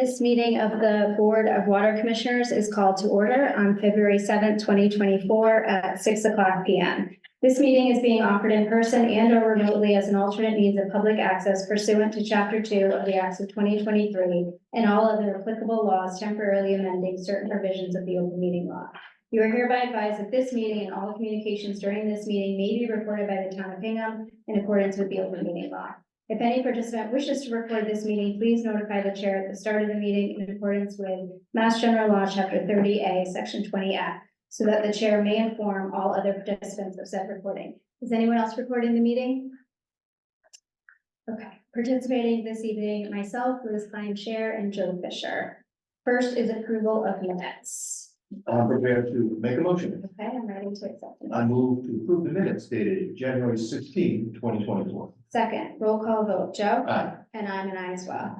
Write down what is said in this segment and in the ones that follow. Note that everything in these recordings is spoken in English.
This meeting of the Board of Water Commissioners is called to order on February 7th, 2024 at 6:00 p.m. This meeting is being offered in person and or remotely as an alternate means of public access pursuant to Chapter 2 of the Acts of 2023 and all other applicable laws temporarily amending certain provisions of the open meeting law. You are hereby advised that this meeting and all communications during this meeting may be recorded by the town of Hingham in accordance with the open meeting law. If any participant wishes to record this meeting, please notify the chair at the start of the meeting in accordance with Mass General Law, Chapter 30A, Section 20F, so that the chair may inform all other participants of said recording. Is anyone else recording the meeting? Okay, participating this evening, myself, Liz Klein, Chair, and Joe Fisher. First is approval of minutes. I'm prepared to make a motion. Okay, I'm ready to accept it. I move to approve the minutes dated January 16, 2024. Second, roll call vote. Joe? Aye. And I'm an aye as well.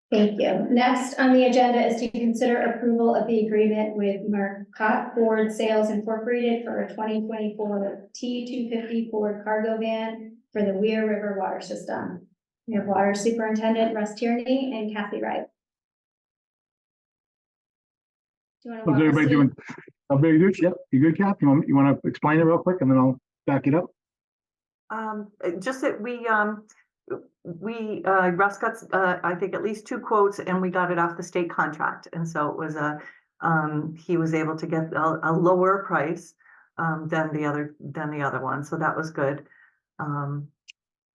Thank you. Next on the agenda is to consider approval of the agreement with Marcotte Ford Sales Incorporated for a 2024 T250 Ford cargo van for the Weir River water system. We have Water Superintendent Russ Tierney and Kathy Wright. Do you want to How's everybody doing? Everybody good? Yep. You good, Cap? You want to explain it real quick and then I'll back it up? Just that Russ got, I think at least 2 quotes and we got it off the state contract. And so it was he was able to get a lower price, than the other one. So that was good.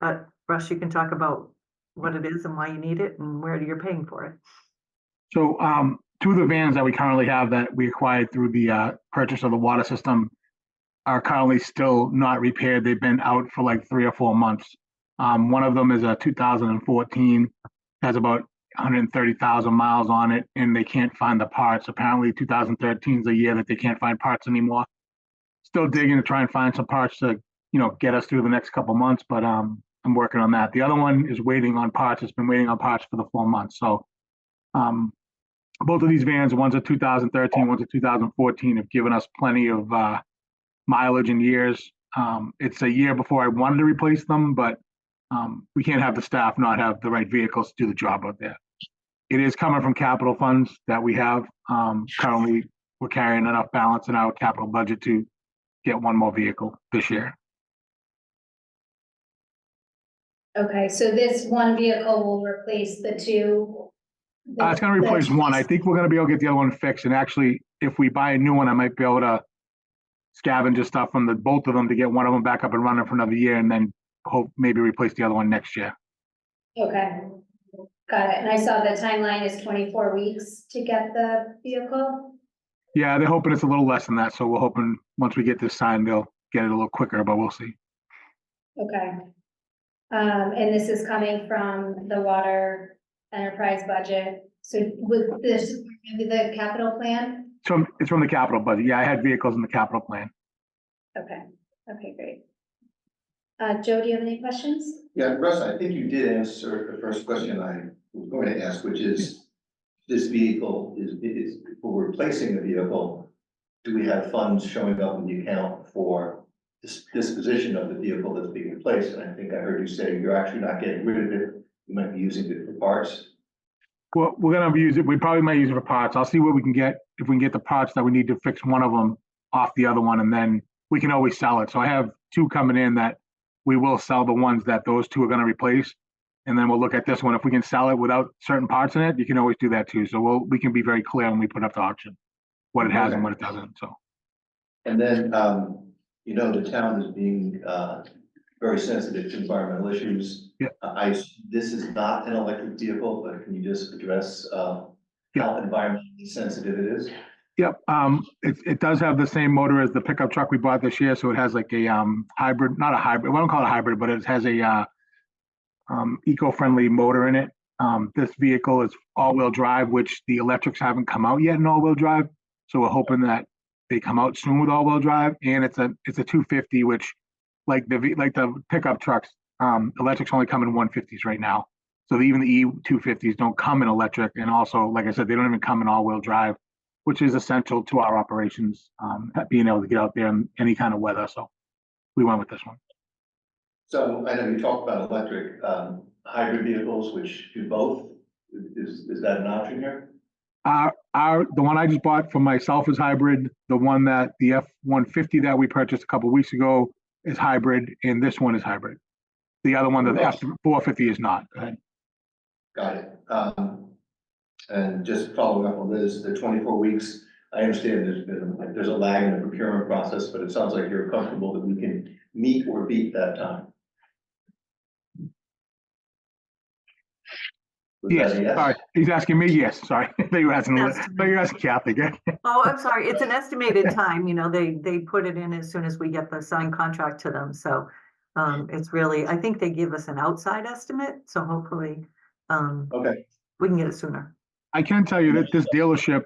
But Russ, you can talk about what it is and why you need it and where you're paying for it. So, 2 of the vans that we currently have that we acquired through the purchase of the water system are currently still not repaired. They've been out for like 3 or 4 months. One of them is a 2014, has about 130,000 miles on it, and they can't find the parts. Apparently 2013 is a year that they can't find parts anymore. Still digging to try and find some parts to, get us through the next couple months, but I'm working on that. The other one is waiting on parts. It's been waiting on parts for the 4 months. So both of these vans, one's a 2013, one's a 2014, have given us plenty of mileage and years. It's a year before I wanted to replace them, but we can't have the staff not have the right vehicles to do the job out there. It is coming from capital funds that we have. Currently, we're carrying enough balance in our capital budget to get 1 more vehicle this year. Okay, so this one vehicle will replace the 2. It's going to replace 1. I think we're going to be able to get the other one fixed. And actually, if we buy a new one, I might be able to scavenge stuff from both of them to get one of them back up and running for another year, and then hope maybe replace the other one next year. Okay, got it. And I saw the timeline is 24 weeks to get the vehicle. Yeah, they're hoping it's a little less than that. So we're hoping once we get this signed, they'll get it a little quicker, but we'll see. Okay. And this is coming from the water enterprise budget. So with this, the capital plan? It's from the capital budget. Yeah, I had vehicles in the capital plan. Okay. Okay, great. Joe, do you have any questions? Yeah, Russ, I think you did answer the first question I was going to ask, which is this vehicle is for replacing the vehicle. Do we have funds showing up in the account for this disposition of the vehicle that's being replaced? And I think I heard you say you're actually not getting rid of it. You might be using it for parts. Well, we're going to use it. We probably might use it for parts. I'll see what we can get. If we can get the parts that we need to fix one of them off the other one, and then we can always sell it. So I have 2 coming in that we will sell the ones that those 2 are going to replace. And then we'll look at this one. If we can sell it without certain parts in it, you can always do that too. So we can be very clear when we put up the auction, what it has and what it doesn't. So. And then, the town is being very sensitive to environmental issues. Yeah. This is not an electric vehicle, but can you just address how environmentally sensitive it is? Yep. It does have the same motor as the pickup truck we bought this year. So it has like a hybrid, not a hybrid. We don't call it a hybrid, but it has a eco-friendly motor in it. This vehicle is all-wheel drive, which the electrics haven't come out yet in all-wheel drive. So we're hoping that they come out soon with all-wheel drive. And it's a 250, which like the pickup trucks, electrics only come in 150s right now. So even the E250s don't come in electric. And also, like I said, they don't even come in all-wheel drive, which is essential to our operations, being able to get out there in any kind of weather. So we went with this one. So I know you talked about electric hybrid vehicles, which do both. Is that an option here? The one I just bought for myself is hybrid. The one that the F-150 that we purchased a couple weeks ago is hybrid, and this one is hybrid. The other one, the F-450 is not. Go ahead. Got it. And just following up on this, the 24 weeks, I understand there's a lag in the procurement process, but it sounds like you're comfortable that we can meet or beat that time. Was Yes, that a yes? sorry. He's asking me, yes, sorry. They were asking, Yes. they were asking Kathy. Oh, I'm sorry. It's an estimated time, you know, they put it in as soon as we get the signed contract to them. So it's really, I think they give us an outside estimate. So hopefully Okay, we can get it sooner. I can tell you that this dealership,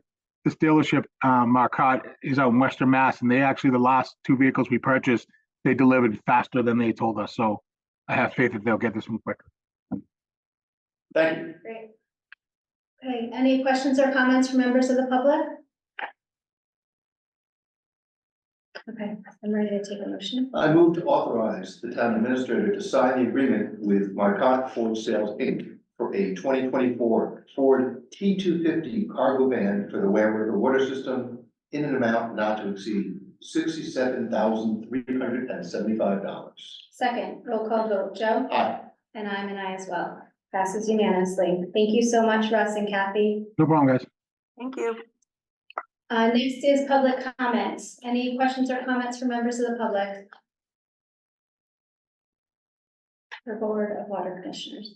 Marcotte, is out in Western Mass, and they actually, the last two vehicles we purchased, they delivered faster than they told us. So I have faith that they'll get this one quicker. thank you. Great. Okay, any questions or comments from members of the public? Okay, I'm ready to take a motion. I move to authorize the town administrator to sign the agreement with Marcotte Ford Sales Inc. for a 2024 Ford T250 cargo van for the Ware River Water System in an amount not to exceed $67,375. Second, roll call vote. Joe? Aye. And I'm an aye as well. Passes unanimously. Thank you so much, Russ and Kathy. No problem, guys. Thank you. Next is public comments. Any questions or comments from members of the public? For Board of Water Commissioners.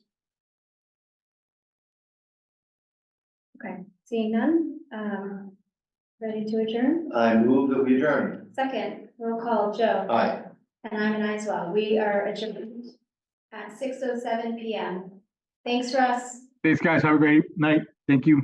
Okay, seeing none, ready to adjourn? I move that we adjourn. Second, roll call. Joe? Aye. And I'm an aye as well. We are adjourned at 6:07 PM. Thanks, Russ. Thanks, guys. Have a great night. Thank you.